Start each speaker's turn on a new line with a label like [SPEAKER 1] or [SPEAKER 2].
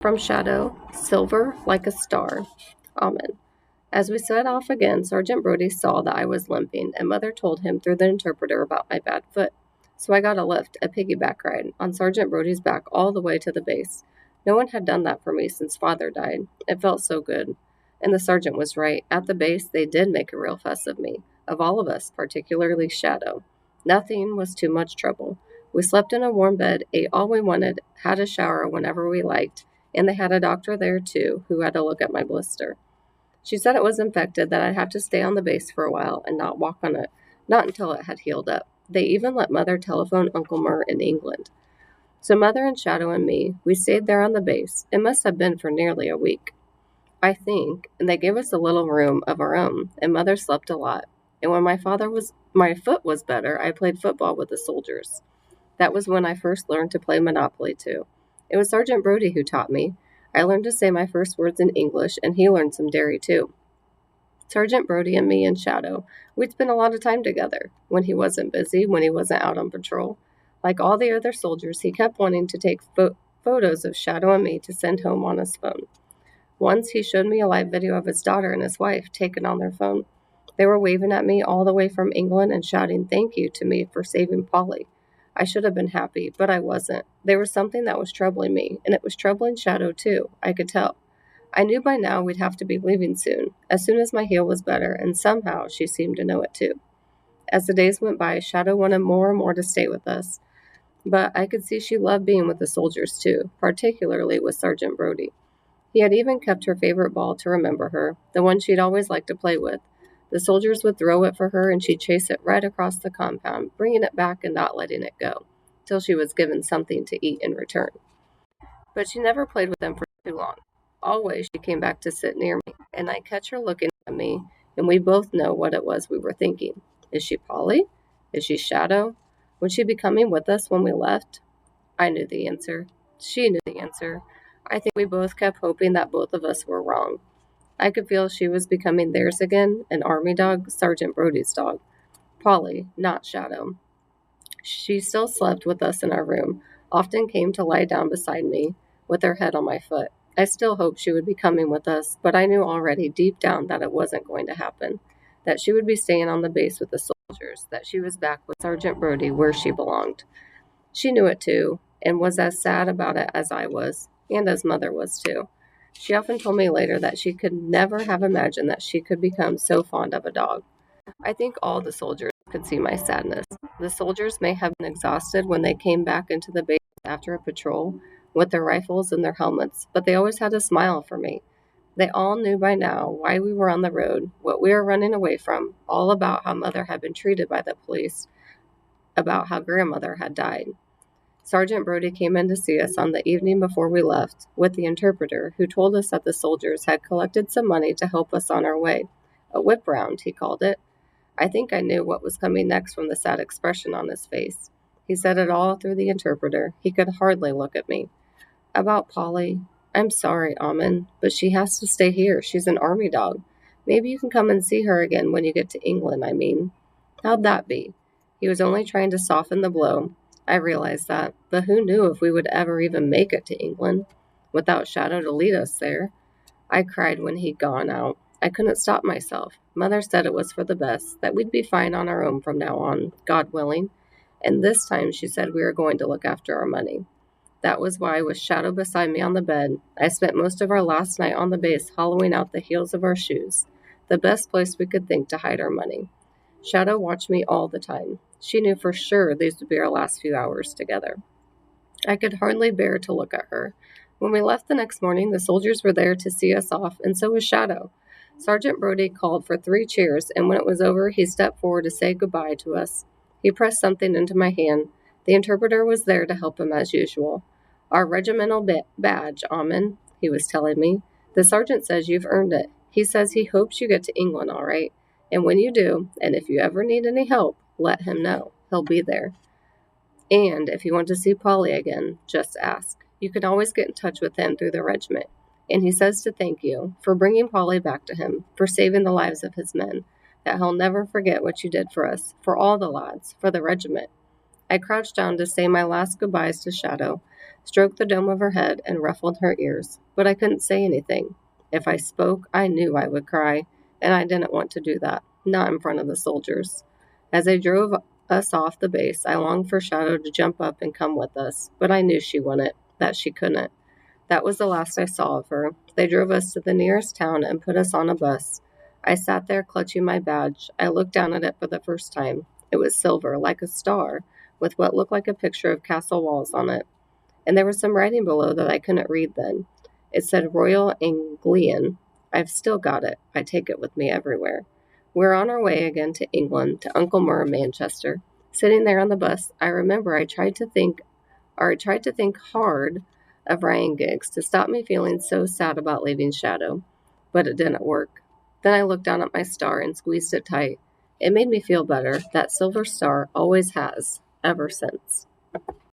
[SPEAKER 1] From Shadow, silver like a star. Amen. As we set off again, Sergeant Brody saw that I was limping, and Mother told him through the interpreter about my bad foot. So I got a lift, a piggyback ride, on Sergeant Brody's back all the way to the base. No one had done that for me since Father died. It felt so good. And the sergeant was right. At the base, they did make a real fuss of me, of all of us, particularly Shadow. Nothing was too much trouble. We slept in a warm bed, ate all we wanted, had a shower whenever we liked, and they had a doctor there too who had to look at my blister. She said it was infected, that I'd have to stay on the base for a while and not walk on it, not until it had healed up. They even let Mother telephone Uncle Murr in England. So Mother and Shadow and me, we stayed there on the base. It must have been for nearly a week, I think, and they gave us a little room of our own, and Mother slept a lot. And when my foot was better, I played football with the soldiers. That was when I first learned to play Monopoly too. It was Sergeant Brody who taught me. I learned to say my first words in English, and he learned some Derry too. Sergeant Brody and me and Shadow, we'd spend a lot of time together, when he wasn't busy, when he wasn't out on patrol. Like all the other soldiers, he kept wanting to take photos of Shadow and me to send home on his phone. Once he showed me a live video of his daughter and his wife taken on their phone. They were waving at me all the way from England and shouting thank you to me for saving Polly. I should have been happy, but I wasn't. There was something that was troubling me, and it was troubling Shadow too, I could tell. I knew by now we'd have to be leaving as soon as my heel was better, and somehow she seemed to know it too. As the days went by, Shadow wanted more and more to stay with us, but I could see she loved being with the soldiers too, particularly with Sergeant Brody. He had even kept her favorite ball to remember her, the one she'd always liked to play with. The soldiers would throw it for her, and she'd chase it right across the compound, bringing it back and not letting it go, till she was given something to eat in return. But she never played with them for too long. Always she came back to sit near me, and I'd catch her looking at me, and we both know what it was we were thinking. Is she Polly? Is she Shadow? Would she be coming with us when we left? I knew the answer. She knew the answer. I think we both kept hoping that both of us were wrong. I could feel she was becoming theirs again, an army dog, Sergeant Brody's dog. Polly, not Shadow. She still slept with us in our room, often came to lie down beside me, with her head on my foot. I still hoped she would be coming with us, but I knew already deep down that it wasn't going to happen, that she would be staying on the base with the soldiers, that she was back with Sergeant Brody where she belonged. She knew it too, and was as sad about it as I was, and as Mother was too. She often told me later that she could never have imagined that she could become so fond of a dog. I think all the soldiers could see my sadness. The soldiers may have been exhausted when they came back into the base after a patrol with their rifles and their helmets, but they always had a smile for me. They all knew by now why we were on the road, what we were running away from, all about how Mother had been treated by the police, about how Grandmother had died. Sergeant Brody came in to see us on the evening before we left with the interpreter, who told us that the soldiers had collected some money to help us on our way. A whip round, he called it. I think I knew what was coming next from the sad expression on his face. He said it all through the interpreter. He could hardly look at me. About Polly, I'm sorry, Amen, but she has to stay here. She's an army dog. Maybe you can come and see her again when you get to England, I mean. How'd that be? He was only trying to soften the blow. I realized that, but who knew if we would ever even make it to England, without Shadow to lead us there. I cried when he'd gone out. I couldn't stop myself. Mother said it was for the best, that we'd be fine on our own from now on, God willing. And this time she said we were going to look after our money. That was why, with Shadow beside me on the bed, I spent most of our last night on the base hollowing out the heels of our shoes, the best place we could think to hide our money. Shadow watched me all the time. She knew for sure these would be our last few hours together. I could hardly bear to look at her. When we left the next morning, the soldiers were there to see us off, and so was Shadow. Sergeant Brody called for 3 cheers, and when it was over, he stepped forward to say goodbye to us. He pressed something into my hand. The interpreter was there to help him as usual. Our regimental badge, Amen, he was telling me. The sergeant says you've earned it. He says he hopes you get to England all right. And when you do, and if you ever need any help, let him know. He'll be there. And if you want to see Polly again, just ask. You can always get in touch with him through the regiment. And he says to thank you for bringing Polly back to him, for saving the lives of his men, that he'll never forget what you did for us, for all the lads, for the regiment. I crouched down to say my last goodbyes to Shadow. stroked the dome of her head, and ruffled her ears. But I couldn't say anything. If I spoke, I knew I would cry, and I didn't want to do that, not in front of the soldiers. As they drove us off the base, I longed for Shadow to jump up and come with us, but I knew she wouldn't, that she couldn't. That was the last I saw of her. They drove us to the nearest town and put us on a bus. I sat there clutching my badge. I looked down at it for the first time. It was silver, like a star, with what looked like a picture of castle walls on it. And there was some writing below that I couldn't read then. It said Royal Anglian. I've still got it. I take it with me everywhere. We're on our way again to England, to Uncle Murr, Manchester. Sitting there on the bus, I remember I tried to think hard of Ryan Giggs to stop me feeling so sad about leaving Shadow, but it didn't work. Then I looked down at my star and squeezed it tight. It made me feel better. That silver star always has, ever since.